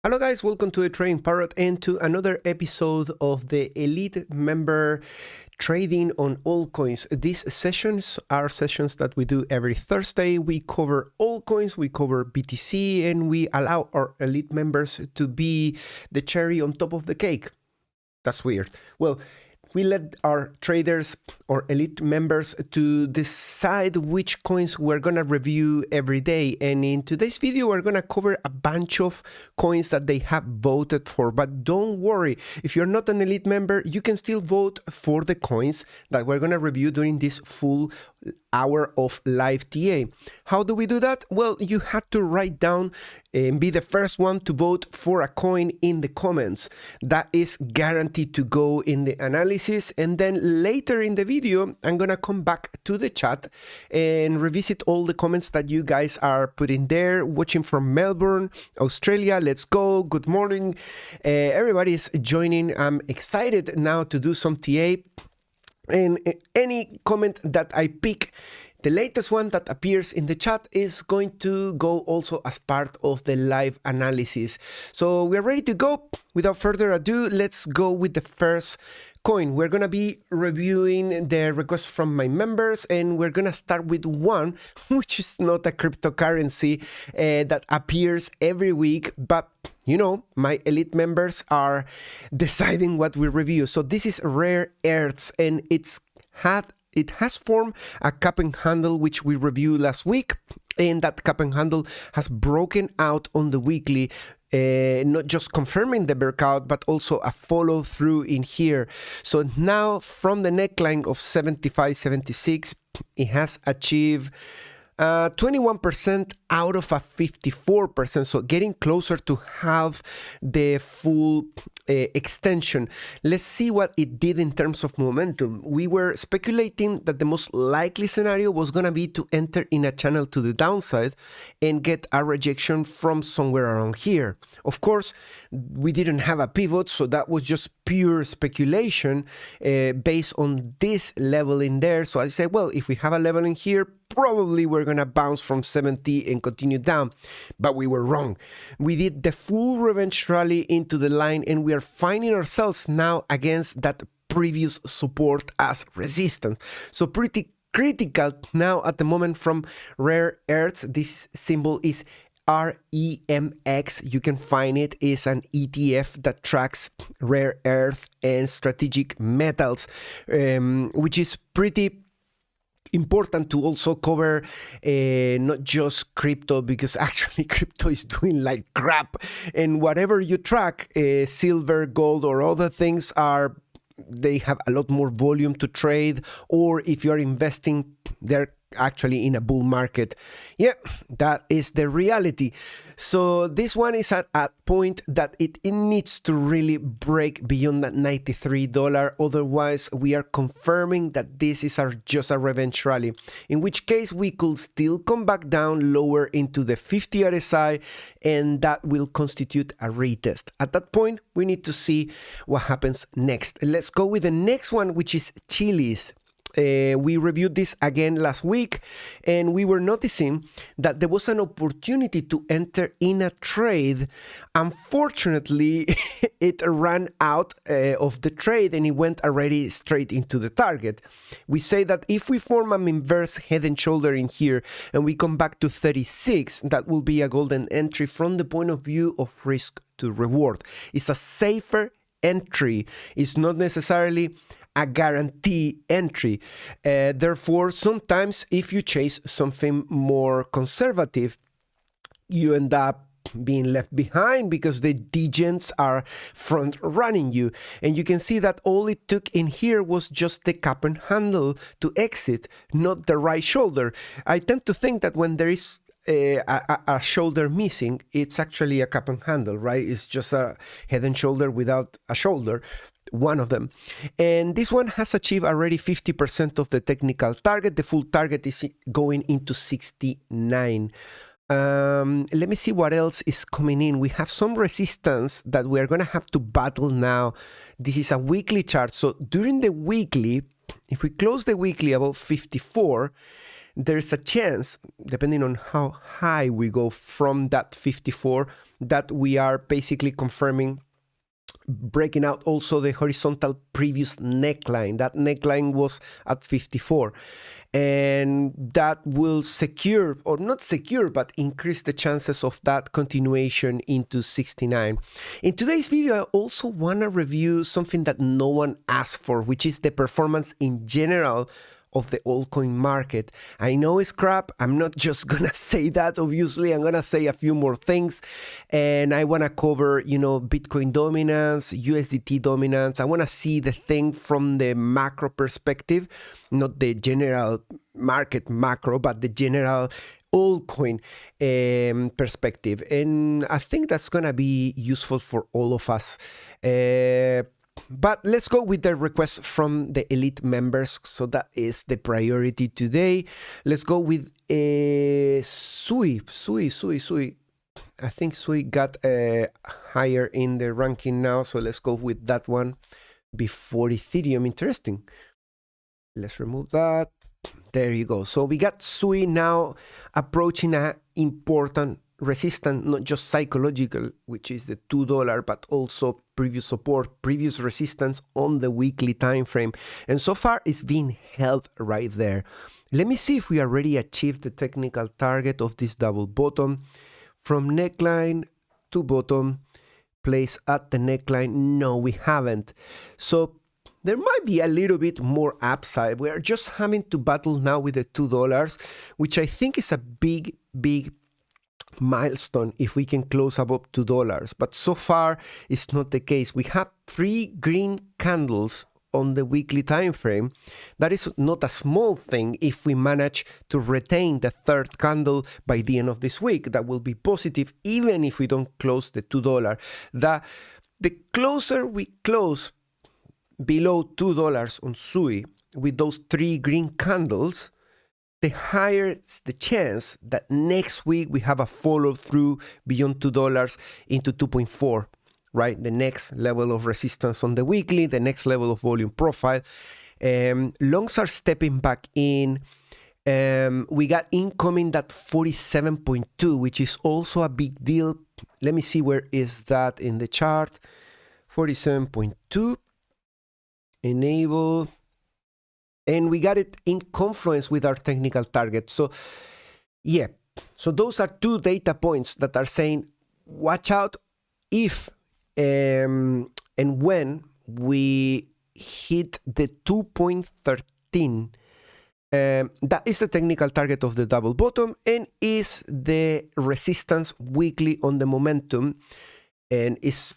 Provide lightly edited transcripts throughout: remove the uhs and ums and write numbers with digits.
Hello guys, welcome to the Trading Parrot and to another episode of the Elite Member Trading on Altcoins. These sessions are sessions that we do every Thursday. We cover altcoins, we cover BTC, and we allow our elite members to be the cherry on top of the cake. That's weird. Well, we let our traders or elite members to decide which coins we're gonna review every day. And in today's video, we're gonna cover a bunch of coins that they have voted for. But don't worry, if you're not an elite member, you can still vote for the coins that we're gonna review during this full hour of live TA. How do we do that? Well, you had to write down and be the first one to vote for a coin in the comments. That is guaranteed to go in the analysis, and then later in the video I'm gonna come back to the chat and revisit all the comments that you guys are putting there. Watching from Melbourne, Australia, let's go, good morning. Everybody is joining. I'm excited now to do some TA, and any comment that I pick, the latest one that appears in the chat, is going to go also as part of the live analysis. So we're ready to go. Without further ado, let's go with the first coin. We're gonna be reviewing the requests from my members, and we're gonna start with one which is not a cryptocurrency that appears every week, but you know, my elite members are deciding what we review. So this is rare earths, and it has formed a cup and handle which we reviewed last week, and that cup and handle has broken out on the weekly, not just confirming the breakout, but also a follow through in here. So now from the neckline of 75.76, it has achieved 21% out of a 54%, so getting closer to half the full extension. Let's see what it did in terms of momentum. We were speculating that the most likely scenario was going to be to enter in a channel to the downside and get a rejection from somewhere around here. Of course, we didn't have a pivot, so that was just pure speculation based on this level in there. So I said, well, if we have a level in here, probably we're gonna bounce from 70 and continue down, but we were wrong. We did the full revenge rally into the line, and we are finding ourselves now against that previous support as resistance. So pretty critical now at the moment from rare earths. This symbol is REMX. You can find it. Is an ETF that tracks rare earth and strategic metals, which is pretty important to also cover not just crypto, because actually crypto is doing like crap, and whatever you track, silver, gold, or other things, they have a lot more volume to trade, or if you're investing, they're actually in a bull market. Yeah, that is the reality. So this one is at a point that it needs to really break beyond that $93. Otherwise, we are confirming that this is just a revenge rally, in which case we could still come back down lower into the 50 RSI, and that will constitute a retest. At that point, we need to see what happens next. Let's go with the next one, which is Chiliz. We reviewed this again last week, and we were noticing that there was an opportunity to enter in a trade. Unfortunately, it ran out of the trade, and it went already straight into the target. We say that if we form an inverse head and shoulder in here, and we come back to 36, that will be a golden entry from the point of view of risk to reward. It's a safer entry. It's not necessarily a guarantee entry. Therefore, sometimes if you chase something more conservative, you end up being left behind because the degens are front running you. And you can see that all it took in here was just the cup and handle to exit, not the right shoulder. I tend to think that when there is a shoulder missing, it's actually a cup and handle, right? It's just a head and shoulder without a shoulder, one of them. And this one has achieved already 50% of the technical target. The full target is going into 69. Let me see what else is coming in. We have some resistance that we are going to have to battle now. This is a weekly chart. So during the weekly, if we close the weekly above 54, there's a chance, depending on how high we go from that 54, that we are basically confirming breaking out also the horizontal previous neckline. That neckline was at 54. And that will secure, or not secure, but increase the chances of that continuation into 69. In today's video, I also want to review something that no one asked for, which is the performance in general of the altcoin market. I know it's crap. I'm not just gonna say that, obviously. I'm gonna say a few more things. And I wanna cover, Bitcoin dominance, USDT dominance. I wanna see the thing from the macro perspective, not the general market macro, but the general altcoin perspective. And I think that's gonna be useful for all of us. But let's go with the request from the elite members. So that is the priority today. Let's go with SUI. I think SUI got higher in the ranking now. So let's go with that one before Ethereum. Interesting. Let's remove that. There you go. So we got SUI now approaching an important resistance, not just psychological, which is the $2, but also previous support, previous resistance on the weekly time frame. And so far it's being held right there. Let me see if we already achieved the technical target of this double bottom from neckline to bottom, place at the neckline. No, we haven't. So there might be a little bit more upside. We are just having to battle now with the $2, which I think is a big milestone if we can close above $2, but so far it's not the case. We have 3 green candles on the weekly time frame. That is not a small thing. If we manage to retain the 3rd candle by the end of this week, that will be positive, even if we don't close the $2. The closer we close below $2 on SUI with those 3 green candles, the higher is the chance that next week we have a follow through beyond $2 into 2.4, right? The next level of resistance on the weekly, the next level of volume profile. Longs are stepping back in. We got incoming that 47.2, which is also a big deal. Let me see, where is that in the chart? 47.2, enable. And we got it in confluence with our technical target. So yeah, so those are 2 data points that are saying, watch out if and when we hit the 2.13. That is the technical target of the double bottom and is the resistance weekly on the momentum. And it's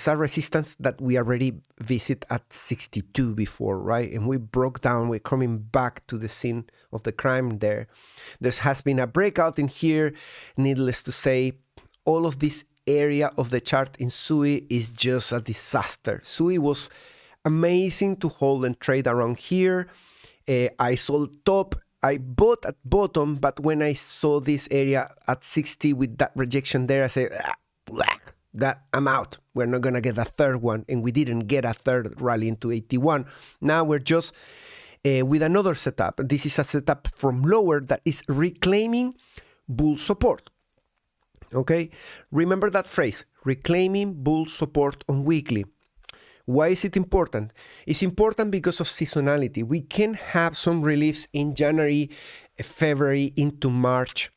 a resistance that we already visit at 62 before, right? And we broke down, we're coming back to the scene of the crime there. There has been a breakout in here. Needless to say, all of this area of the chart in SUI is just a disaster. SUI was amazing to hold and trade around here. I sold top. I bought at bottom, but when I saw this area at 60 with that rejection there, I said, that I'm out. We're not going to get a 3rd one. And we didn't get a 3rd rally into 81. Now we're just with another setup. This is a setup from lower that is reclaiming bull support. Okay? Remember that phrase, reclaiming bull support on weekly. Why is it important? It's important because of seasonality. We can have some reliefs in January, February into March,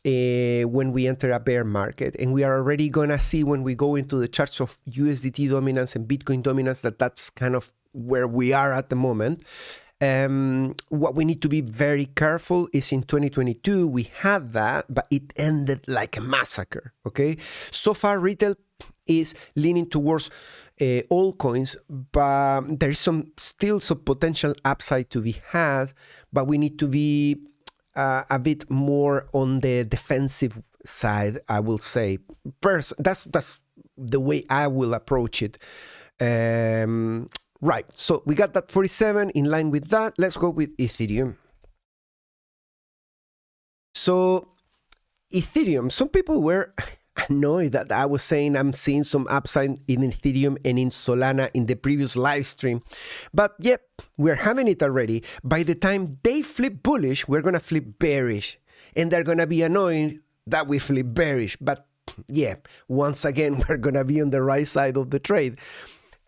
when we enter a bear market. And we are already going to see when we go into the charts of USDT dominance and Bitcoin dominance that that's kind of where we are at the moment. What we need to be very careful is in 2022, we had that, but it ended like a massacre, okay? So far, retail is leaning towards altcoins, but there's still some potential upside to be had, but we need to be a bit more on the defensive side, I will say. That's the way I will approach it. Right, so we got that 47 in line with that. Let's go with Ethereum. So Ethereum, some people were annoyed that I was saying I'm seeing some upside in Ethereum and in Solana in the previous live stream. But yep, we're having it already. By the time they flip bullish, we're going to flip bearish. And they're going to be annoying that we flip bearish. But yeah, once again, we're going to be on the right side of the trade.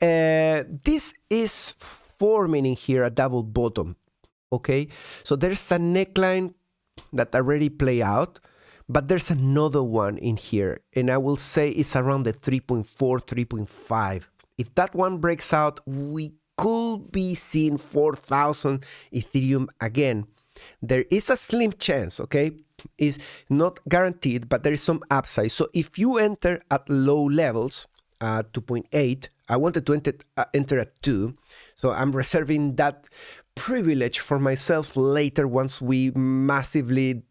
This is forming in here a double bottom. Okay, so there's a neckline that already play out, but there's another one in here, and I will say it's around the 3.4, 3.5. If that one breaks out, we could be seeing 4,000 Ethereum again. There is a slim chance, okay? It's not guaranteed, but there is some upside. So if you enter at low levels, 2.8, I wanted to enter at 2, so I'm reserving that privilege for myself later once we massively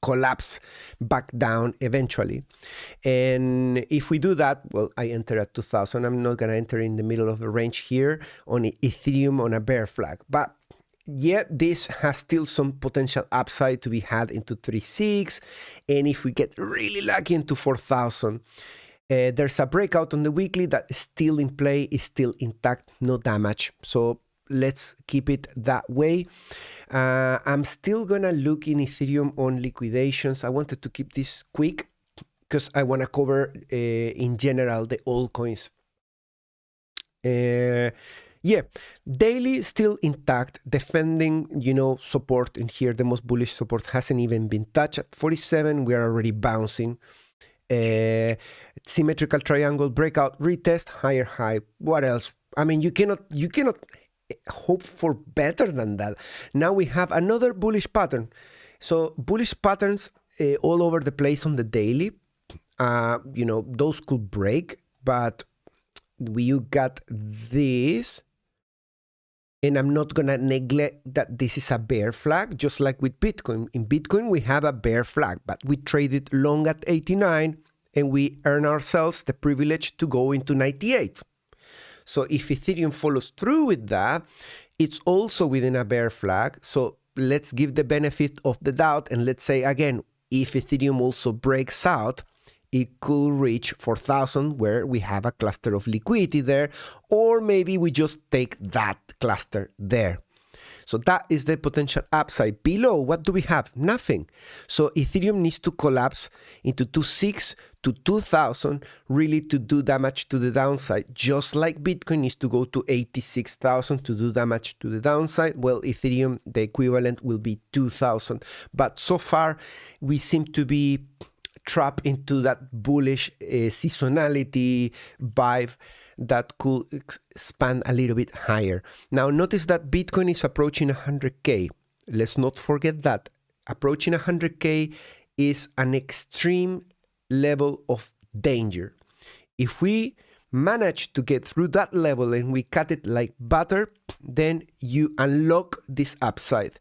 collapse back down eventually. And if we do that, well, I enter at 2,000. I'm not going to enter in the middle of the range here on Ethereum on a bear flag. But yet this has still some potential upside to be had into 3.6. And if we get really lucky into 4,000, there's a breakout on the weekly that is still in play, is still intact, no damage. So let's keep it that way. I'm still gonna look in Ethereum on liquidations. I wanted to keep this quick because I want to cover in general the altcoins. Yeah, daily still intact, defending, you know, support in here. The most bullish support hasn't even been touched. At 47, we are already bouncing. Symmetrical triangle breakout, retest, higher high. What else? I mean, you cannot hope for better than that. Now we have another bullish pattern. So bullish patterns all over the place on the daily. You know, those could break, but you got this. And I'm not going to neglect that this is a bear flag, just like with Bitcoin. In Bitcoin, we have a bear flag, but we traded long at 89 and we earn ourselves the privilege to go into 98. So if Ethereum follows through with that, it's also within a bear flag. So let's give the benefit of the doubt. And let's say, again, if Ethereum also breaks out, it could reach 4,000 where we have a cluster of liquidity there, or maybe we just take that cluster there. So that is the potential upside. Below, what do we have? Nothing. So Ethereum needs to collapse into 2.6 to 2,000 really to do damage to the downside. Just like Bitcoin needs to go to 86,000 to do damage to the downside. Well, Ethereum, the equivalent will be 2,000. But so far, we seem to be trapped into that bullish seasonality vibe that could expand a little bit higher. Now, notice that Bitcoin is approaching 100K. Let's not forget that. Approaching 100K is an extreme level of danger. If we manage to get through that level and we cut it like butter, then you unlock this upside.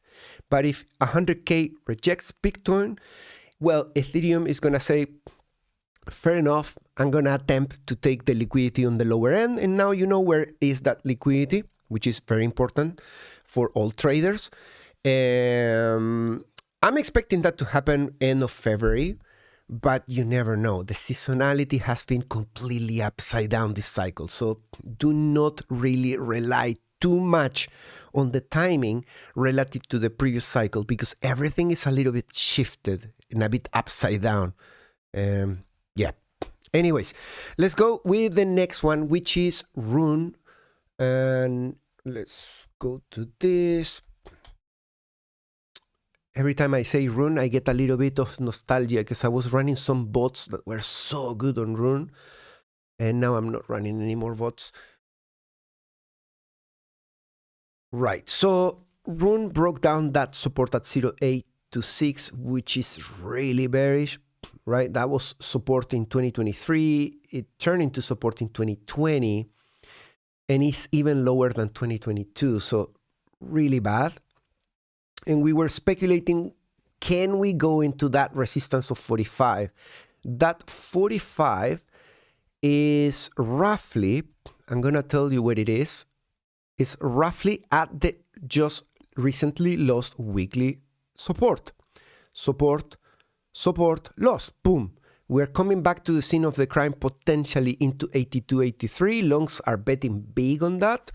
But if 100K rejects Bitcoin, well, Ethereum is going to say, fair enough, I'm going to attempt to take the liquidity on the lower end. And now you know where is that liquidity, which is very important for all traders. I'm expecting that to happen end of February, but you never know. The seasonality has been completely upside down this cycle. So do not really rely too much on the timing relative to the previous cycle because everything is a little bit shifted and a bit upside down. Yeah. Anyways, let's go with the next one, which is RUNE. And let's go to this. Every time I say RUNE, I get a little bit of nostalgia because I was running some bots that were so good on RUNE. And now I'm not running any more bots. Right. So RUNE broke down that support at 0.826, which is really bearish. Right, that was support in 2023. It turned into support in 2020, and it's even lower than 2022. So really bad. And we were speculating, can we go into that resistance of 45? That 45 is roughly, I'm gonna tell you what it is. It's roughly at the just recently lost weekly support. Support, lost, boom. We're coming back to the scene of the crime, potentially into 82, 83. Longs are betting big on that.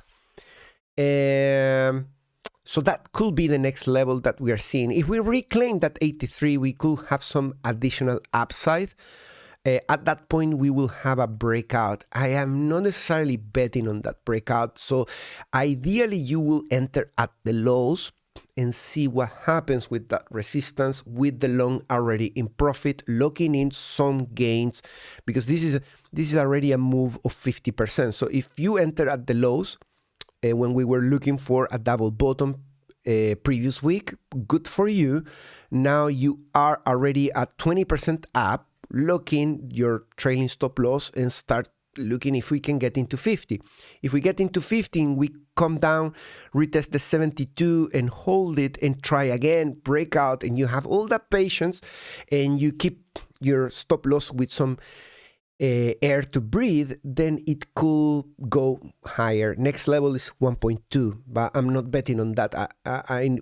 So that could be the next level that we are seeing. If we reclaim that 83, we could have some additional upside. At that point, we will have a breakout. I am not necessarily betting on that breakout. So ideally, you will enter at the lows and see what happens with that resistance, with the long already in profit, locking in some gains, because this is already a move of 50%. So if you enter at the lows, when we were looking for a double bottom previous week, good for you. Now you are already at 20% up. Lock in your trailing stop loss and start looking if we can get into 50. If we get into 15, we come down, retest the 72 and hold it and try again, break out, and you have all that patience and you keep your stop loss with some air to breathe, then it could go higher. Next level is 1.2, but I'm not betting on that. I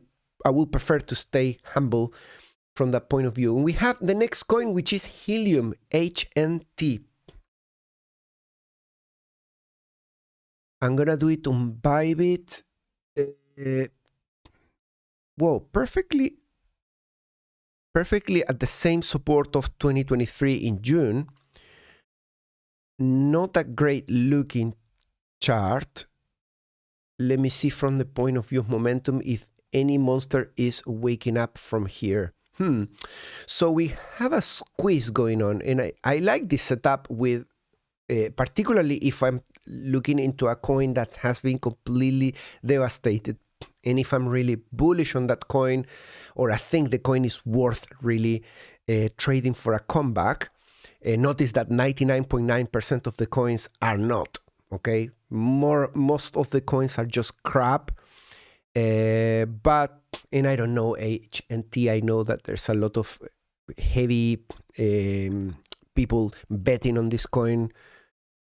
will prefer to stay humble from that point of view. And we have the next coin, which is Helium, HNT. I'm gonna do it on Bybit. Whoa, perfectly at the same support of 2023 in June. Not a great looking chart. Let me see from the point of view of momentum if any monster is waking up from here. So we have a squeeze going on, and I like this setup with, particularly if I'm looking into a coin that has been completely devastated. And if I'm really bullish on that coin, or I think the coin is worth really trading for a comeback, notice that 99.9% of the coins are not, okay? Most of the coins are just crap. And I don't know HNT. I know that there's a lot of heavy people betting on this coin.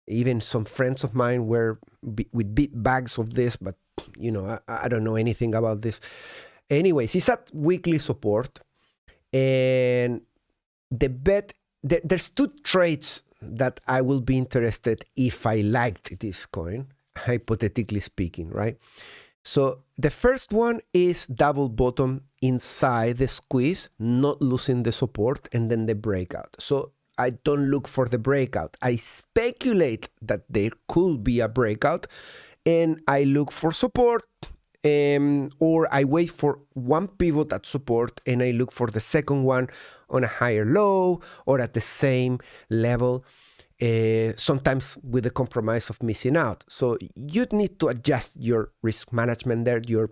Even some friends of mine were with big bags of this, but you know, I don't know anything about this. Anyways, it's at weekly support, and the bet, there's two trades that I will be interested if I liked this coin, hypothetically speaking, right? So the first one is double bottom inside the squeeze, not losing the support, and then the breakout. So I don't look for the breakout. I speculate that there could be a breakout, and I look for support, or I wait for one pivot at support, and I look for the second one on a higher low or at the same level. Sometimes with the compromise of missing out. So you'd need to adjust your risk management there, your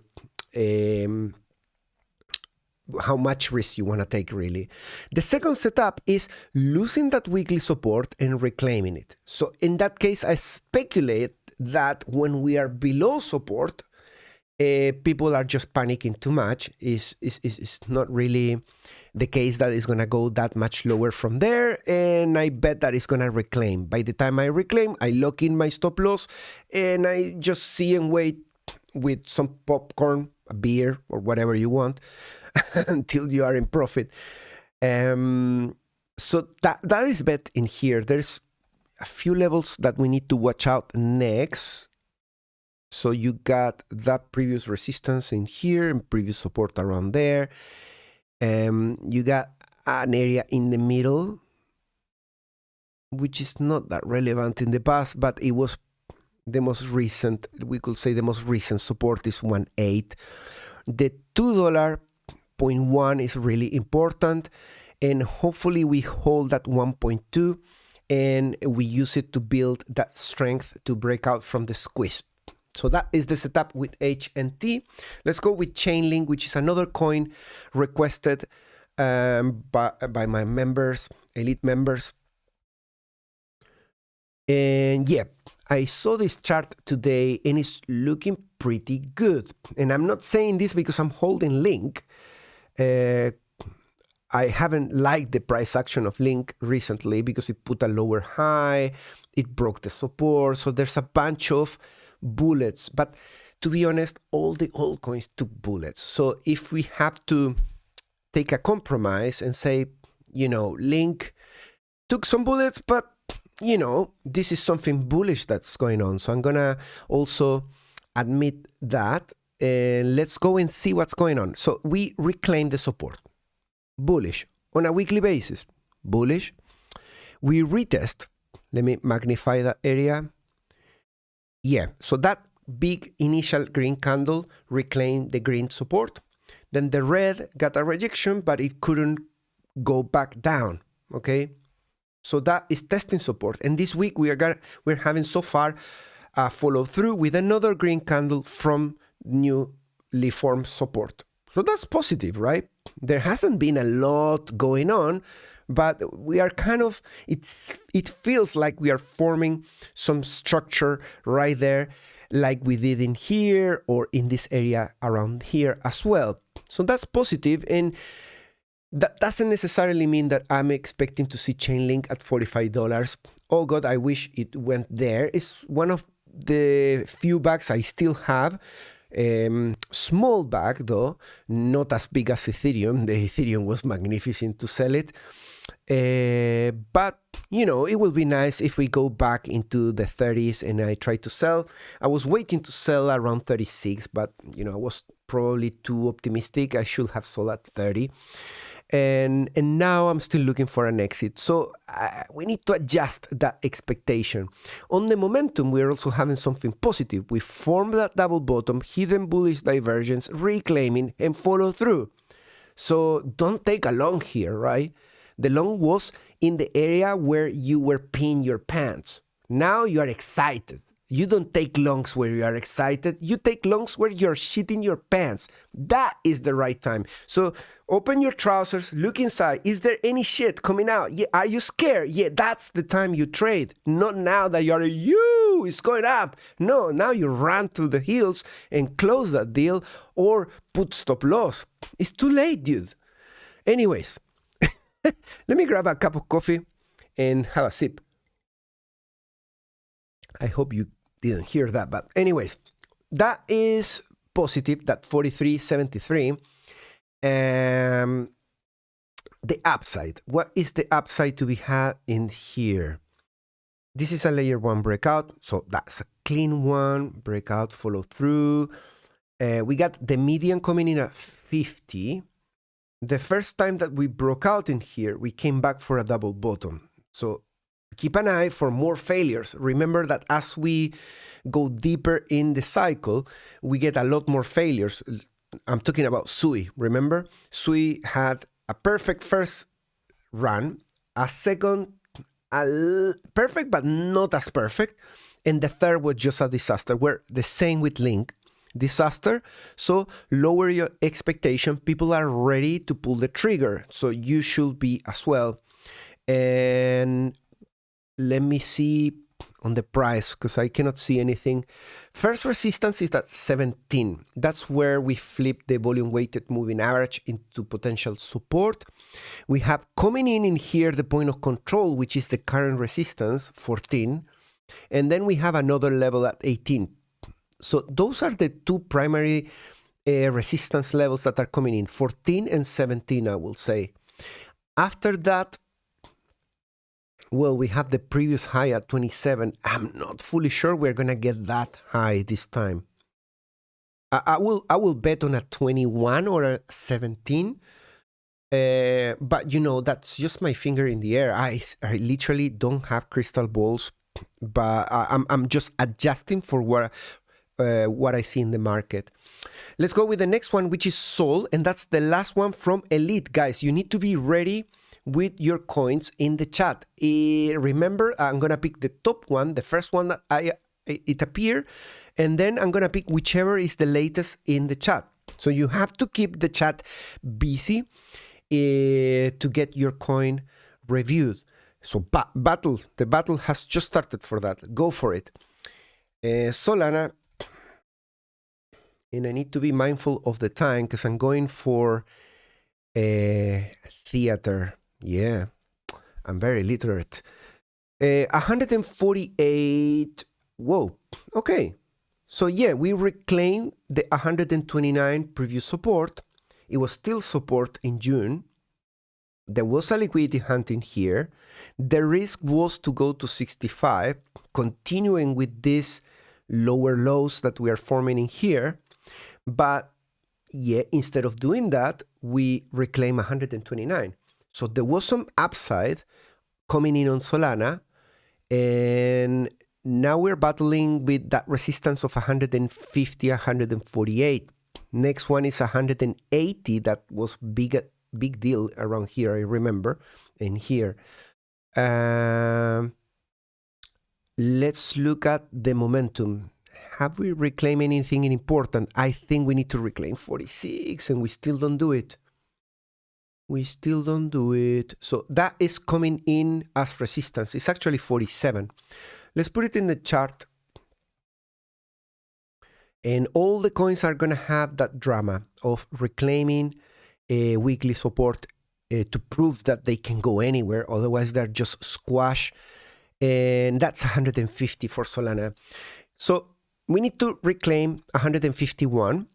how much risk you want to take, really. The second setup is losing that weekly support and reclaiming it. So in that case, I speculate that when we are below support, people are just panicking too much. Is not really the case that it's going to go that much lower from there, and I bet that it's going to reclaim. By the time I reclaim, I lock in my stop loss, and I just see and wait with some popcorn, a beer, or whatever you want, until you are in profit. So that is bet in here. There's a few levels that we need to watch out next. So you got that previous resistance in here and previous support around there. You got an area in the middle, which is not that relevant in the past, but it was the most recent, we could say the most recent support is 1.8. The $2.1 is really important, and hopefully we hold that 1.2 and we use it to build that strength to break out from the squeeze. So that is the setup with HNT. Let's go with Chainlink, which is another coin requested by my members, elite members. And yeah, I saw this chart today and it's looking pretty good. And I'm not saying this because I'm holding Link. I haven't liked the price action of Link recently because it put a lower high, it broke the support. So there's a bunch of bullets, but to be honest, all the altcoins took bullets. So if we have to take a compromise and say, you know, Link took some bullets, but you know, this is something bullish that's going on. So I'm gonna also admit that. And let's go and see what's going on. So we reclaim the support. Bullish. On a weekly basis. Bullish. We retest. Let me magnify that area. Yeah, so that big initial green candle reclaimed the green support. Then the red got a rejection, but it couldn't go back down. Okay, so that is testing support. And this week we're having so far a follow through with another green candle from newly formed support. So that's positive, right? There hasn't been a lot going on, but we are kind of, it feels like we are forming some structure right there, like we did in here or in this area around here as well. So that's positive, and that doesn't necessarily mean that I'm expecting to see Chainlink at $45. Oh God, I wish it went there. It's one of the few bags I still have. Small bag though, not as big as Ethereum. The Ethereum was magnificent to sell it. But you know, it will be nice if we go back into the 30s and I try to sell. I was waiting to sell around 36, but you know, I was probably too optimistic. I should have sold at 30. And now I'm still looking for an exit. So we need to adjust that expectation. On the momentum, we're also having something positive. We formed that double bottom, hidden bullish divergence, reclaiming, and follow through. So don't take a long here, right? The long was in the area where you were peeing your pants. Now you are excited. You don't take longs where you are excited. You take longs where you're shitting your pants. That is the right time. So open your trousers, look inside. Is there any shit coming out? Yeah. Are you scared? Yeah, that's the time you trade. Not now that you're, it's going up. No, now you run to the hills and close that deal or put stop loss. It's too late, dude. Anyways, let me grab a cup of coffee and have a sip. I hope you didn't hear that, but anyways, that is positive, that 43.73. The upside. What is the upside to be had in here? This is a layer 1 breakout, so that's a clean one. Breakout, follow through. We got the median coming in at 50. The first time that we broke out in here, we came back for a double bottom. So keep an eye for more failures. Remember that as we go deeper in the cycle, we get a lot more failures. I'm talking about SUI. Remember? SUI had a perfect first run, a second, perfect, but not as perfect. And the third was just a disaster. We're the same with Link. Disaster. So lower your expectation. People are ready to pull the trigger. So you should be as well. And let me see on the price because I cannot see anything. First resistance is at 17. That's where we flip the volume weighted moving average into potential support. We have coming in here the point of control, which is the current resistance, 14. And then we have another level at 18. So those are the two primary resistance levels that are coming in, 14 and 17, I will say. After that, well, we have the previous high at 27. I'm not fully sure we're going to get that high this time. I will bet on a 21 or a 17. But, you know, that's just my finger in the air. I literally don't have crystal balls, but I'm just adjusting for what I see in the market. Let's go with the next one, which is Sol, and that's the last one from Elite. Guys, you need to be ready with your coins in the chat. Remember, I'm going to pick the top one, the first one that it appeared, and then I'm going to pick whichever is the latest in the chat. So you have to keep the chat busy to get your coin reviewed. So the battle has just started for that. Go for it. Solana, and I need to be mindful of the time because I'm going for theater. Yeah, I'm very literate. 148. Whoa. Okay. So yeah, we reclaimed the 129 previous support. It was still support in June. there was a liquidity hunting here. The risk was to go to 65, continuing with these lower lows that we are forming in here. But yeah, instead of doing that, we reclaim 129. So there was some upside coming in on Solana, and now we're battling with that resistance of 150, 148. Next one is 180. That was big deal around here, I remember, and here. Let's look at the momentum. Have we reclaimed anything important? I think we need to reclaim 46, and we still don't do it. We still don't do it. So that is coming in as resistance. It's actually 47. Let's put it in the chart. And all the coins are going to have that drama of reclaiming a weekly support to prove that they can go anywhere. Otherwise, they're just squash. And that's 150 for Solana. So we need to reclaim 151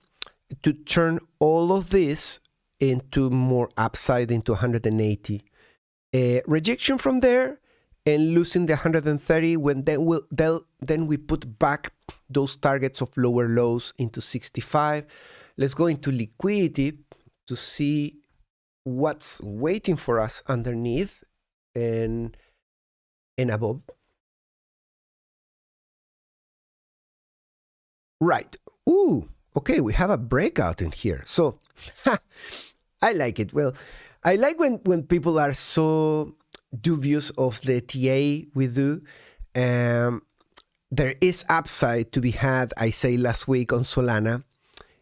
to turn all of this into more upside, into 180. Rejection from there and losing the 130, when then we put back those targets of lower lows into 65. Let's go into liquidity to see what's waiting for us underneath and above. Right. Ooh, okay, we have a breakout in here. So I like it. Well, I like when people are so dubious of the TA we do. There is upside to be had, I say last week on Solana,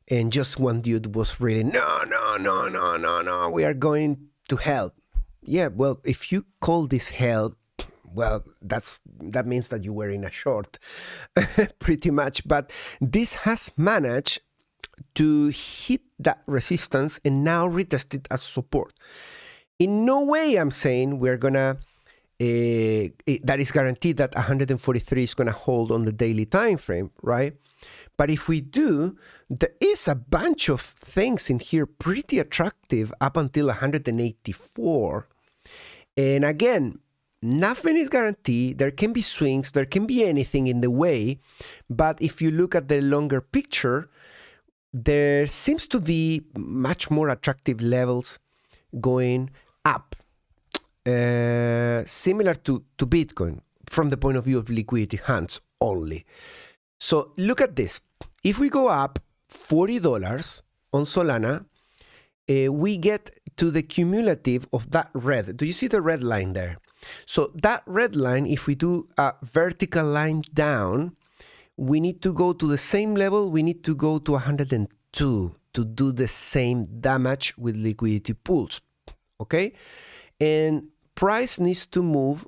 and just one dude was really, no, we are going to hell. Yeah, well, if you call this hell, well, that means that you were in a short, pretty much. But this has managed to hit that resistance and now retest it as support. In no way I'm saying we're gonna that is guaranteed that 143 is gonna hold on the daily time frame, right? But if we do, there is a bunch of things in here pretty attractive up until 184. And again, nothing is guaranteed. There can be swings, there can be anything in the way. But if you look at the longer picture, there seems to be much more attractive levels going up, similar to Bitcoin from the point of view of liquidity hunts only. So look at this. If we go up $40 on Solana, we get to the cumulative of that red. Do you see the red line there? So that red line, if we do a vertical line down, we need to go to the same level. We need to go to 102 to do the same damage with liquidity pools. Okay? And price needs to move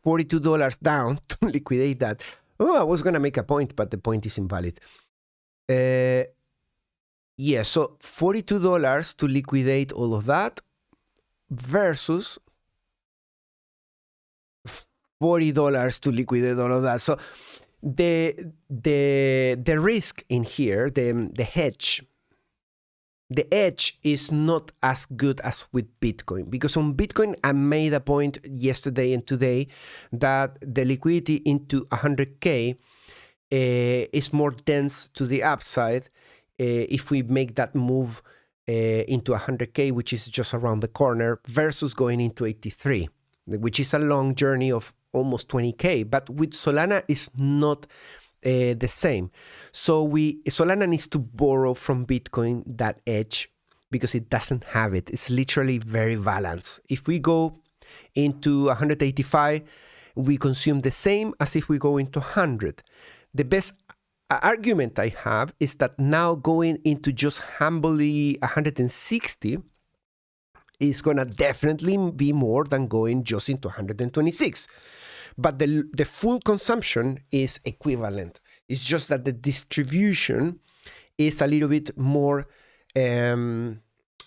$42 down to liquidate that. Oh, I was going to make a point, but the point is invalid. Yeah, so $42 to liquidate all of that versus $40 to liquidate all of that. So the risk in here, the hedge, the edge is not as good as with Bitcoin, because on Bitcoin, I made a point yesterday and today that the liquidity into 100K is more dense to the upside if we make that move into 100K, which is just around the corner, versus going into 83, which is a long journey of almost 20K. But with Solana, it's not the same. So Solana needs to borrow from Bitcoin that edge because it doesn't have it. It's literally very balanced. If we go into 185, we consume the same as if we go into 100. The best argument I have is that now going into just humbly 160 is going to definitely be more than going just into 126. But the full consumption is equivalent. It's just that the distribution is a little bit more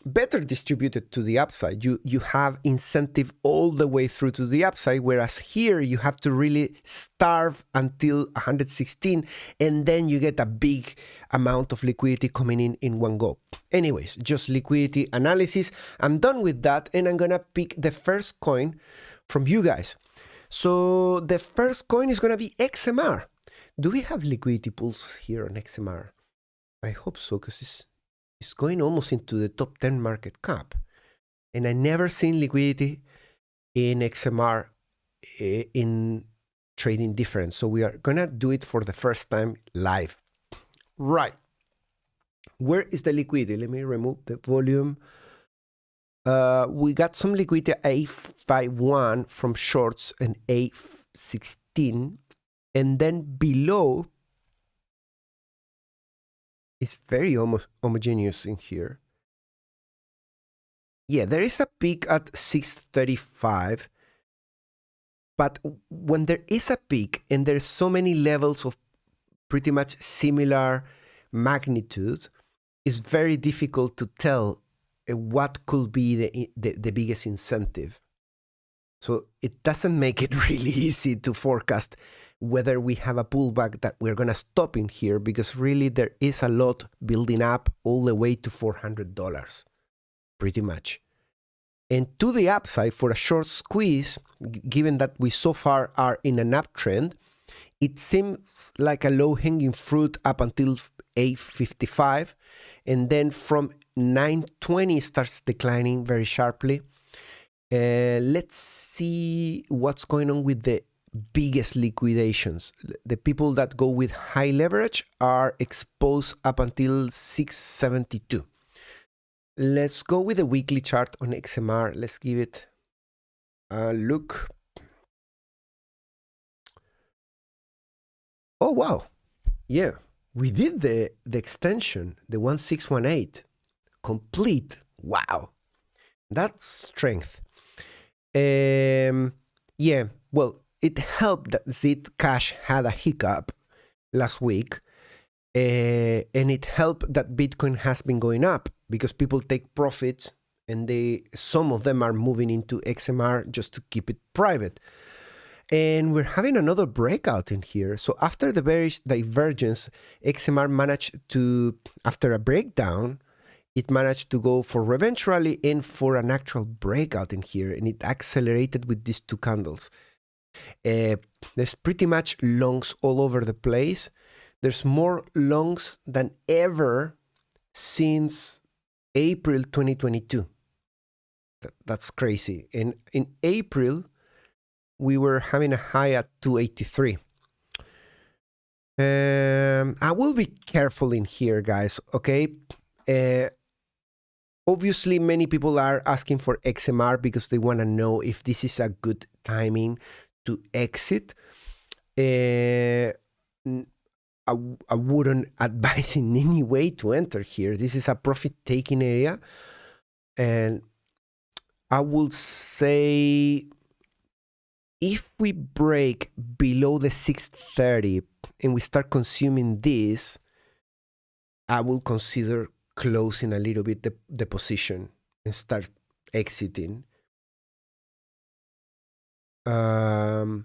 better distributed to the upside. You have incentive all the way through to the upside, whereas here you have to really starve until 116, and then you get a big amount of liquidity coming in one go. Anyways, just liquidity analysis. I'm done with that, and I'm gonna pick the first coin from you guys. So the first coin is gonna be XMR. Do we have liquidity pools here on XMR? I hope so, because it's going almost into the top 10 market cap. And I never seen liquidity in XMR in trading difference. So we are gonna do it for the first time live. Right. Where is the liquidity? Let me remove the volume. We got some liquidity at A51 from shorts and A16. And then below, it's very homogeneous in here. Yeah, there is a peak at 635. But when there is a peak and there's so many levels of pretty much similar magnitude, it's very difficult to tell what could be the biggest incentive. So it doesn't make it really easy to forecast whether we have a pullback that we're going to stop in here, because really there is a lot building up all the way to $400, pretty much. And to the upside, for a short squeeze, given that we so far are in an uptrend, it seems like a low-hanging fruit up until 855, and then from 920 starts declining very sharply. Let's see what's going on with the biggest liquidations. The people that go with high leverage are exposed up until 672. Let's go with the weekly chart on XMR. Let's give it a look. Oh, wow. Yeah, we did the extension, the 1618, complete. Wow, that's strength. Yeah, well, it helped that Zcash had a hiccup last week, and it helped that Bitcoin has been going up because people take profits, and some of them are moving into XMR just to keep it private. And we're having another breakout in here. So after the bearish divergence, XMR managed to, after a breakdown, it managed to go for revenge rally and for an actual breakout in here, and it accelerated with these two candles. There's pretty much longs all over the place. There's more longs than ever since April 2022. That's crazy. And in April, we were having a high at 283. I will be careful in here, guys, okay? Obviously, many people are asking for XMR because they want to know if this is a good timing to exit. I wouldn't advise in any way to enter here. This is a profit-taking area. And I will say, if we break below the 630 and we start consuming this, I will consider closing a little bit the position and start exiting. The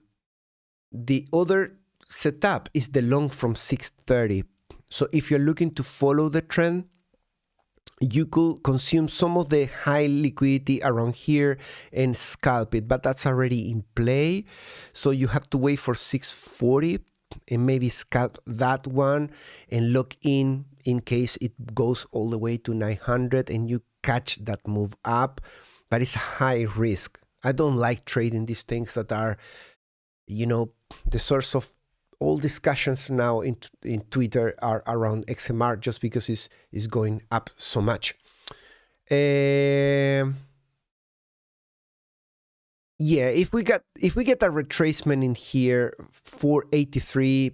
other setup is the long from 630. So if you're looking to follow the trend, you could consume some of the high liquidity around here and scalp it, but that's already in play. So you have to wait for 640 and maybe scalp that one and lock in case it goes all the way to 900 and you catch that move up. But it's high risk. I don't like trading these things that are, the source of all discussions now in Twitter are around XMR just because it's going up so much. Yeah, if we get a retracement in here, 483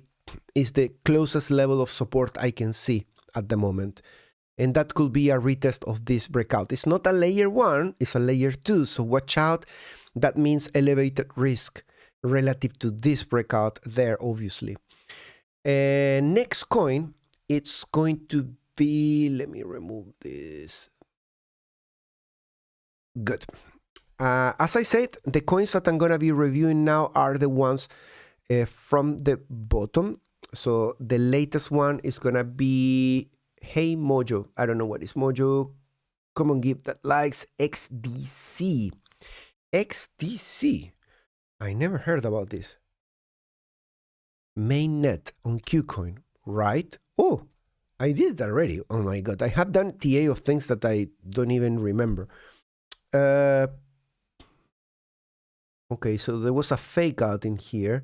is the closest level of support I can see at the moment. And that could be a retest of this breakout. It's not a layer 1, it's a layer 2. So watch out. That means elevated risk relative to this breakout there, obviously. Next coin, it's going to be, let me remove this. Good. As I said, the coins that I'm going to be reviewing now are the ones from the bottom. So the latest one is going to be Hey Mojo. I don't know what is Mojo. Come on, give that likes. XDC. XDC. I never heard about this. Mainnet on KuCoin, right? Oh, I did it already. Oh my God. I have done TA of things that I don't even remember. Okay, so there was a fake out in here.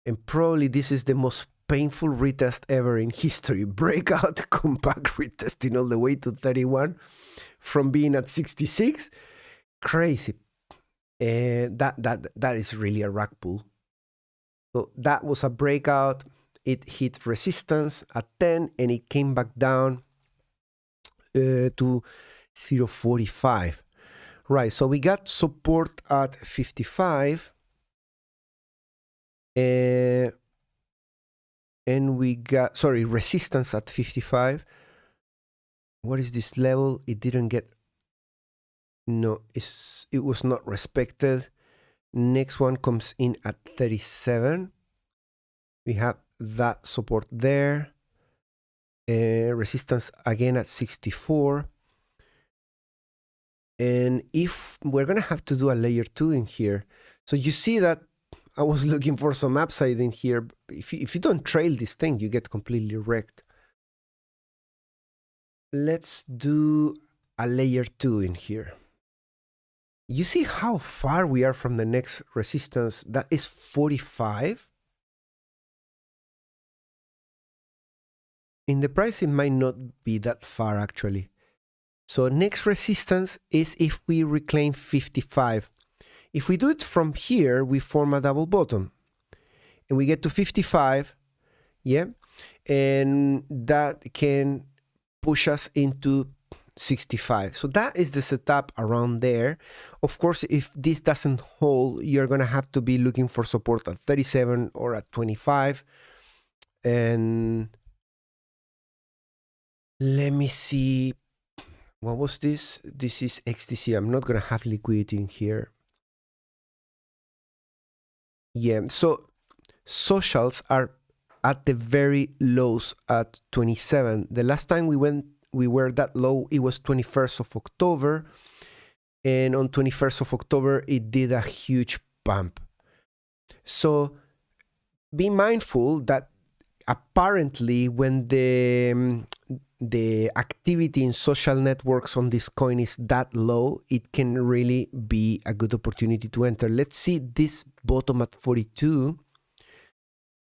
And probably this is the most painful retest ever in history. Breakout, compact retesting all the way to 31 from being at 66. Crazy. That is really a rug pull. So that was a breakout. It hit resistance at 10 and it came back down to 0.45. Right, so we got support at 55. And we got, sorry, resistance at 55. What is this level? It didn't get, no, it was not respected. Next one comes in at 37. We have that support there. Resistance again at 64. And if we're going to have to do a layer 2 in here. So you see that I was looking for some upside in here. If you don't trail this thing, you get completely wrecked. Let's do a layer 2 in here. You see how far we are from the next resistance? That is 45. In the price, it might not be that far actually. So next resistance is if we reclaim 55. If we do it from here, we form a double bottom. And we get to 55, yeah? And that can push us into 65. So that is the setup around there. Of course, if this doesn't hold, you're going to have to be looking for support at 37 or at 25. And let me see. What was this? This is XDC. I'm not going to have liquidity in here. Yeah, so socials are at the very lows at 27. The last time we were that low, it was 21st of October. And on 21st of October, it did a huge bump. So be mindful that apparently when the activity in social networks on this coin is that low, it can really be a good opportunity to enter. Let's see this bottom at 42.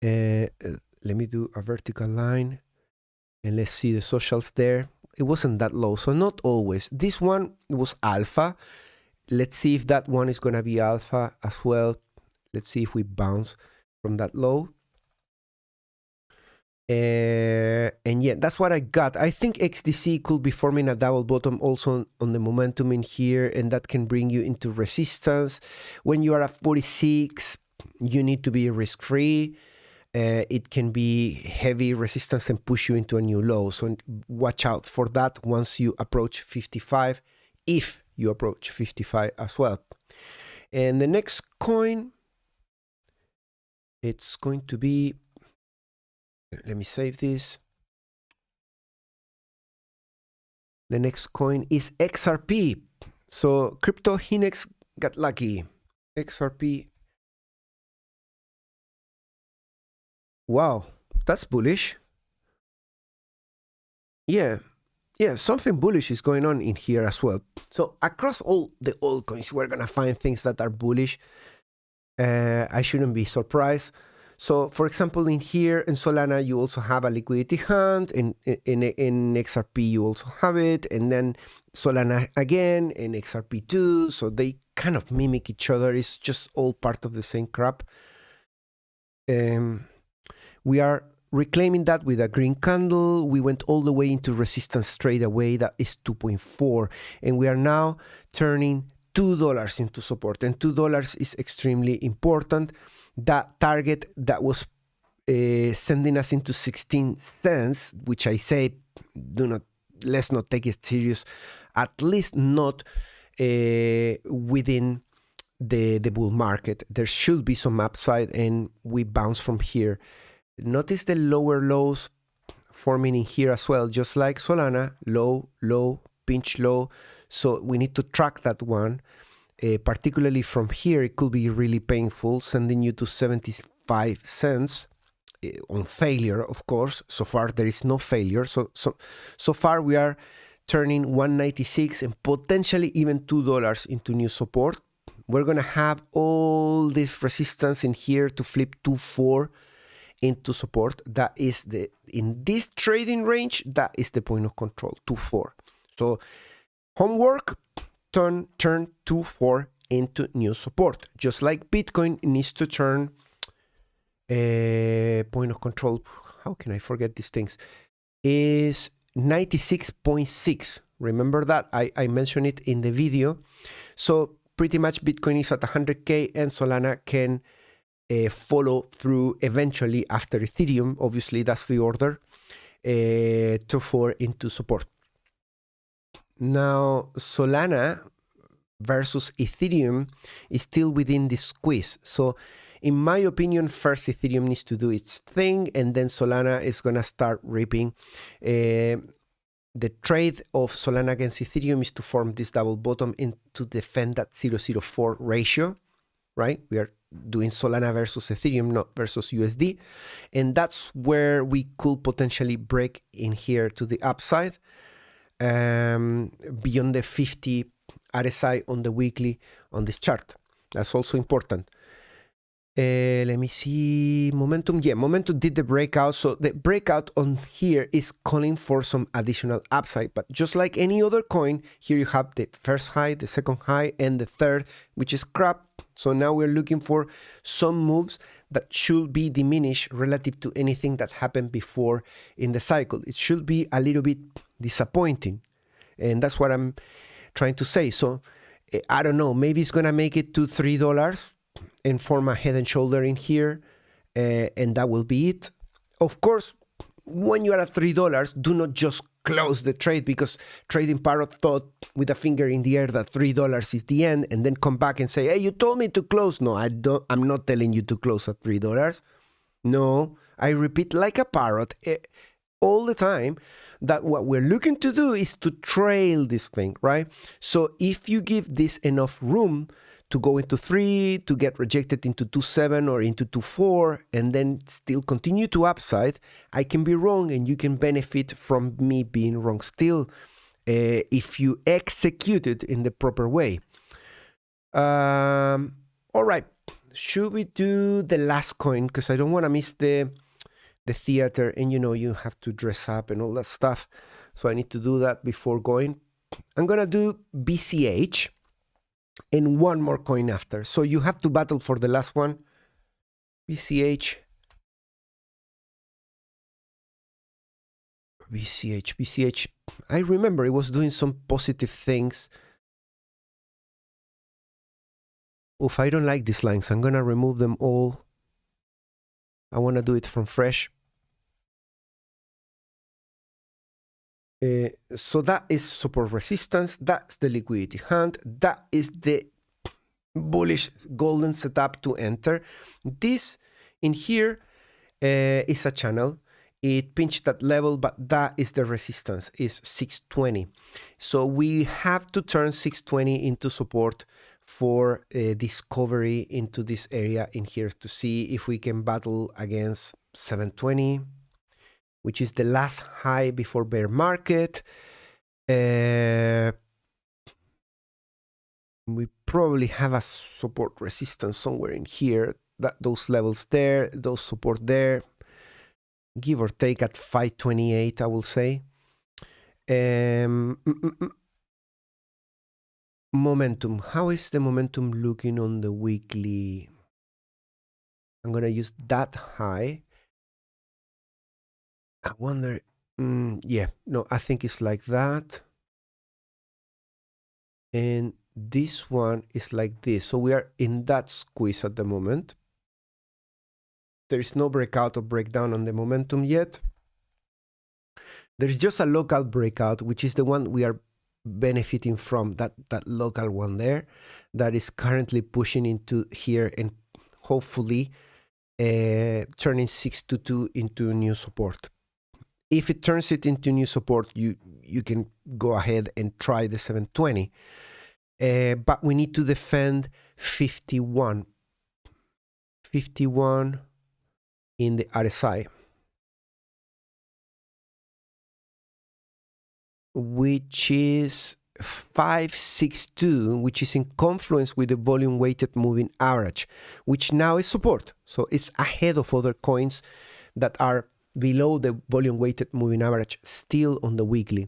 Let me do a vertical line and let's see the socials there. It wasn't that low, so not always. This one was alpha. Let's see if that one is going to be alpha as well. Let's see if we bounce from that low. And yeah, that's what I got. I think XDC could be forming a double bottom also on the momentum in here, and that can bring you into resistance. When you are at 46, you need to be risk-free. It can be heavy resistance and push you into a new low. So watch out for that once you approach 55, if you approach 55 as well. And the next coin, it's going to be, let me save this. The next coin is XRP. So Crypto Hinex got lucky. XRP. Wow, that's bullish. Yeah, something bullish is going on in here as well. So across all the altcoins, we're going to find things that are bullish. I shouldn't be surprised. So, for example, in here in Solana, you also have a liquidity hunt. In XRP, you also have it. And then Solana again, and XRP too. So they kind of mimic each other. It's just all part of the same crap. We are reclaiming that with a green candle. We went all the way into resistance straight away. That is 2.4. And we are now turning $2 into support. And $2 is extremely important. That target that was sending us into 16 cents, which I say, let's not take it serious, at least not within the bull market. There should be some upside, and we bounce from here. Notice the lower lows forming in here as well, just like Solana, low, low, pinch low. So we need to track that one. Particularly from here, it could be really painful, sending you to 75 cents on failure, of course. So far, there is no failure. So far, we are turning 196 and potentially even $2 into new support. We're going to have all this resistance in here to flip 2.4 into support. That is in this trading range, that is the point of control, 2.4. So homework, turn 2.4 into new support. Just like Bitcoin needs to turn point of control. How can I forget these things? Is 96.6. Remember that? I mentioned it in the video. So pretty much Bitcoin is at 100K and Solana can follow through eventually after Ethereum. Obviously, that's the order. 2.4 into support. Now, Solana versus Ethereum is still within the squeeze. So in my opinion, first Ethereum needs to do its thing, and then Solana is going to start reaping. The trade of Solana against Ethereum is to form this double bottom and to defend that 0.04 ratio, right? We are doing Solana versus Ethereum, not versus USD. And that's where we could potentially break in here to the upside. Beyond the 50 RSI on the weekly on this chart. That's also important. Let me see. Momentum. Yeah, momentum did the breakout. So the breakout on here is calling for some additional upside. But just like any other coin, here you have the first high, the second high, and the third, which is crap. So now we're looking for some moves that should be diminished relative to anything that happened before in the cycle. It should be a little bit disappointing. And that's what I'm trying to say. So I don't know, maybe it's going to make it to $3 and form a head and shoulder in here. And that will be it. Of course, when you are at $3, do not just close the trade, because Trading Parrot thought with a finger in the air that $3 is the end, and then come back and say, hey, you told me to close. No, I'm not telling you to close at $3. No, I repeat like a parrot all the time that what we're looking to do is to trail this thing, right? So if you give this enough room to go into 3, to get rejected into 2.7 or into 2.4, and then still continue to upside, I can be wrong and you can benefit from me being wrong still if you execute it in the proper way. All right, should we do the last coin? Because I don't want to miss the theater, and you have to dress up and all that stuff. So I need to do that before going. I'm going to do BCH. And one more coin after. So you have to battle for the last one. BCH. I remember it was doing some positive things. Oof, I don't like these lines. I'm going to remove them all. I want to do it from fresh. So that is support resistance. That's the liquidity hunt. That is the bullish golden setup to enter. This in here is a channel. It pinched that level, but that is the resistance, is 620. So we have to turn 620 into support for discovery into this area in here to see if we can battle against 720. Which is the last high before bear market. We probably have a support resistance somewhere in here. Those levels there, those support there. Give or take at 528, I will say. Momentum. How is the momentum looking on the weekly? I'm going to use that high. I wonder, yeah, no, I think it's like that. And this one is like this. So we are in that squeeze at the moment. There is no breakout or breakdown on the momentum yet. There is just a local breakout, which is the one we are benefiting from that local one there that is currently pushing into here and hopefully turning 622 into new support. If it turns it into new support, you can go ahead and try the 720. But we need to defend 51 in the RSI, which is 562, which is in confluence with the volume weighted moving average, which now is support. So it's ahead of other coins that are below the volume weighted moving average still on the weekly.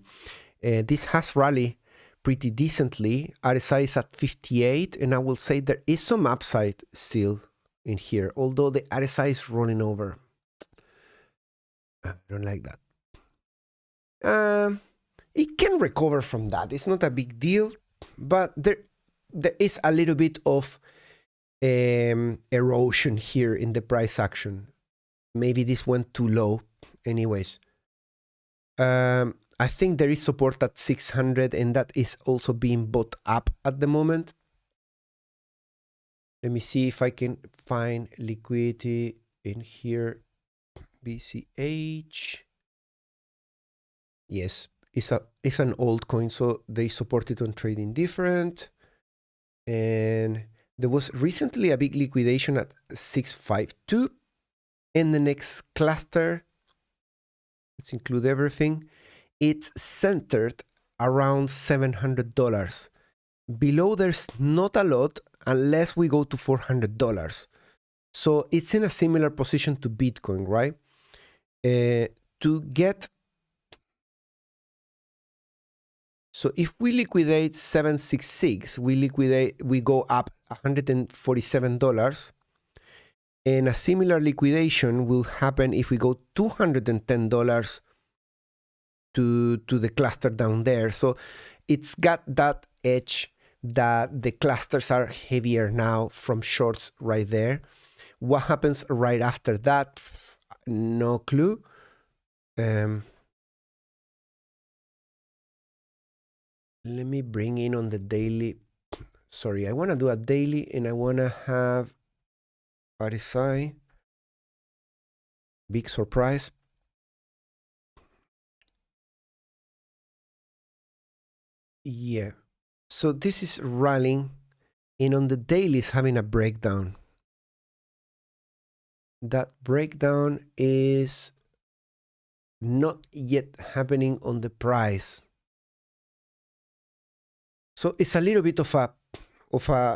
This has rallied pretty decently. RSI is at 58, and I will say there is some upside still in here, although the RSI is running over. I don't like that. It can recover from that. It's not a big deal, but there is a little bit of erosion here in the price action. Maybe this went too low. Anyways, I think there is support at 600, and that is also being bought up at the moment. Let me see if I can find liquidity in here. BCH. Yes, it's an altcoin, so they support it on Trading Different. And there was recently a big liquidation at 652. And the next cluster, let's include everything, it's centered around $700. Below there's not a lot unless we go to $400. So it's in a similar position to Bitcoin, right? To get, so if we liquidate 766, we go up $147. And a similar liquidation will happen if we go $210 to the cluster down there. So it's got that edge that the clusters are heavier now from shorts right there. What happens right after that? No clue. Let me bring in on the daily. Sorry, I want to do a daily and I want to have RSI. Big surprise. Yeah. So this is rallying, and on the daily is having a breakdown. That breakdown is not yet happening on the price. So it's a little bit of a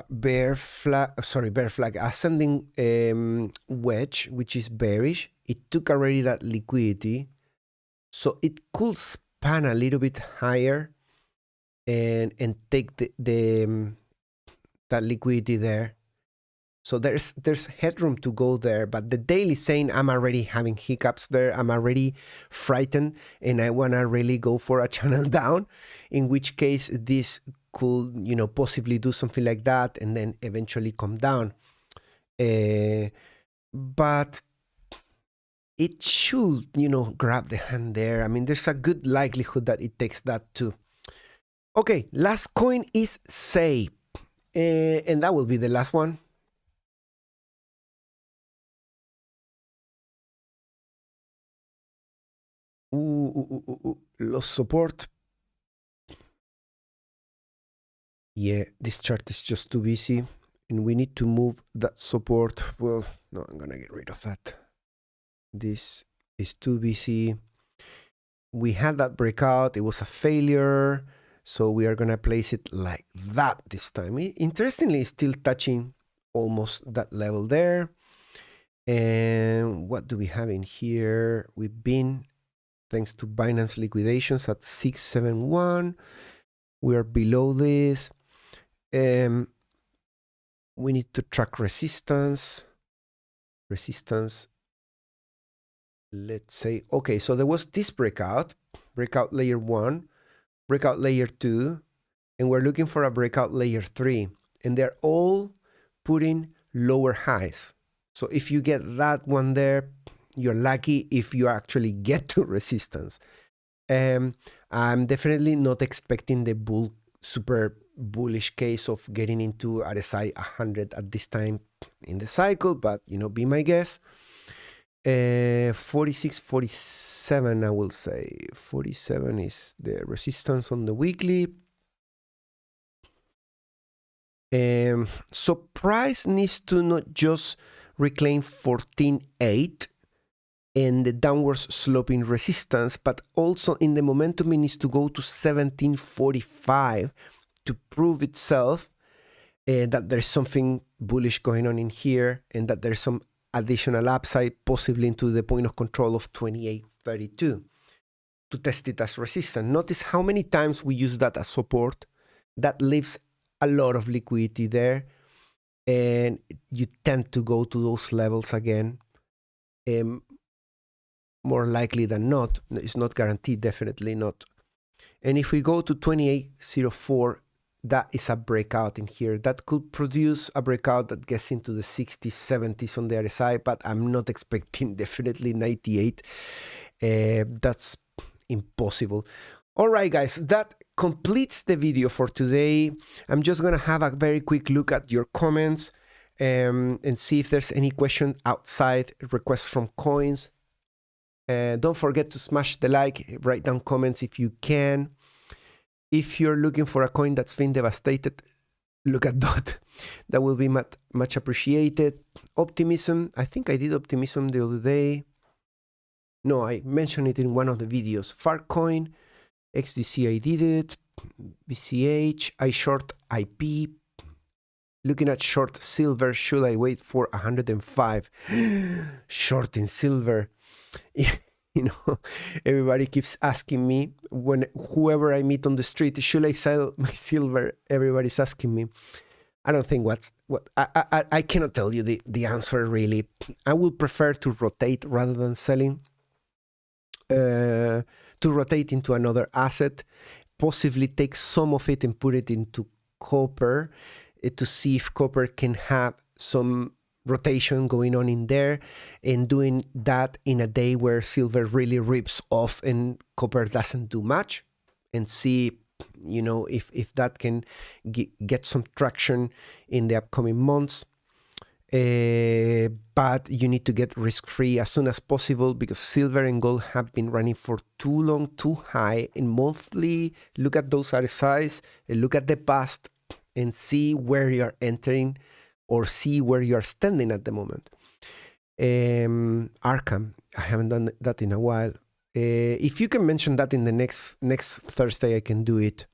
bear flag, ascending wedge, which is bearish. It took already that liquidity, so it could span a little bit higher and take that liquidity there. So there's headroom to go there, but the daily is saying I'm already having hiccups there. I'm already frightened, and I want to really go for a channel down, in which case this could, possibly do something like that and then eventually come down. But it should, grab the hand there. I mean, there's a good likelihood that it takes that too. Okay, last coin is SUI, and that will be the last one. Lost support. Yeah, this chart is just too busy, and we need to move that support. Well, no, I'm gonna get rid of that. This is too busy. We had that breakout. It was a failure, so we are gonna place it like that this time. Interestingly, it's still touching almost that level there. And what do we have in here? We've been, thanks to Binance liquidations, at 671. We are below this. We need to track resistance. Let's say, okay, so there was this breakout layer 1, breakout layer 2, and we're looking for a breakout layer 3. And they're all putting lower highs. So if you get that one there, you're lucky if you actually get to resistance. I'm definitely not expecting the super bullish case of getting into RSI 100 at this time in the cycle, but be my guess. 46, 47, I will say. 47 is the resistance on the weekly. So price needs to not just reclaim 14.8 and the downwards sloping resistance, but also in the momentum it needs to go to 1745 to prove itself that there's something bullish going on in here and that there's some additional upside, possibly into the point of control of 28.32 to test it as resistance. Notice how many times we use that as support. That leaves a lot of liquidity there, and you tend to go to those levels again. More likely than not. It's not guaranteed, definitely not. And if we go to 28.04, that is a breakout in here. That could produce a breakout that gets into the 60s, 70s on the RSI, but I'm not expecting definitely 98. That's impossible. All right, guys, that completes the video for today. I'm just going to have a very quick look at your comments and see if there's any question outside requests from coins. Don't forget to smash the like, write down comments if you can. If you're looking for a coin that's been devastated, look at DOT. That will be much appreciated. Optimism. I think I did Optimism the other day. No, I mentioned it in one of the videos. Farcoin, XDC, I did it. BCH, I short IP. Looking at short silver, should I wait for 105? Short in silver. Everybody keeps asking me, whoever I meet on the street, should I sell my silver? Everybody's asking me. I don't think I cannot tell you the answer really. I would prefer to rotate rather than selling. To rotate into another asset, possibly take some of it and put it into copper to see if copper can have some rotation going on in there, and doing that in a day where silver really rips off and copper doesn't do much, and see if that can get some traction in the upcoming months. But you need to get risk-free as soon as possible, because silver and gold have been running for too long, too high. And monthly, look at those RSIs, look at the past, and see where you're entering or see where you're standing at the moment. Arkham, I haven't done that in a while. If you can mention that in the next Thursday, I can do it.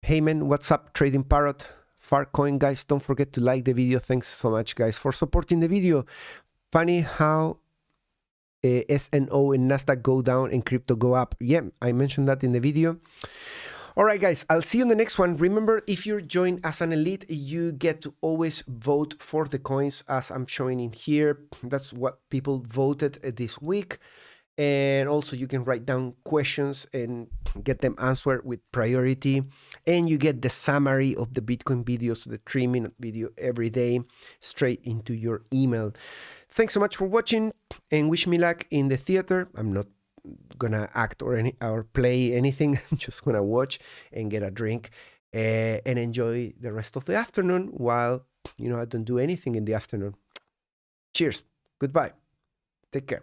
Hey man, what's up, Trading Parrot? Farcoin, guys, don't forget to like the video. Thanks so much, guys, for supporting the video. Funny how SNO and Nasdaq go down and crypto go up. Yeah, I mentioned that in the video. All right, guys, I'll see you in the next one. Remember, if you're joined as an elite, you get to always vote for the coins, as I'm showing in here. That's what people voted this week. And also you can write down questions and get them answered with priority. And you get the summary of the Bitcoin videos, the 3-minute video every day, straight into your email. Thanks so much for watching, and wish me luck in the theater. I'm not gonna act or play anything. I'm just gonna watch and get a drink and enjoy the rest of the afternoon while I don't do anything in the afternoon. Cheers. Goodbye. Take care.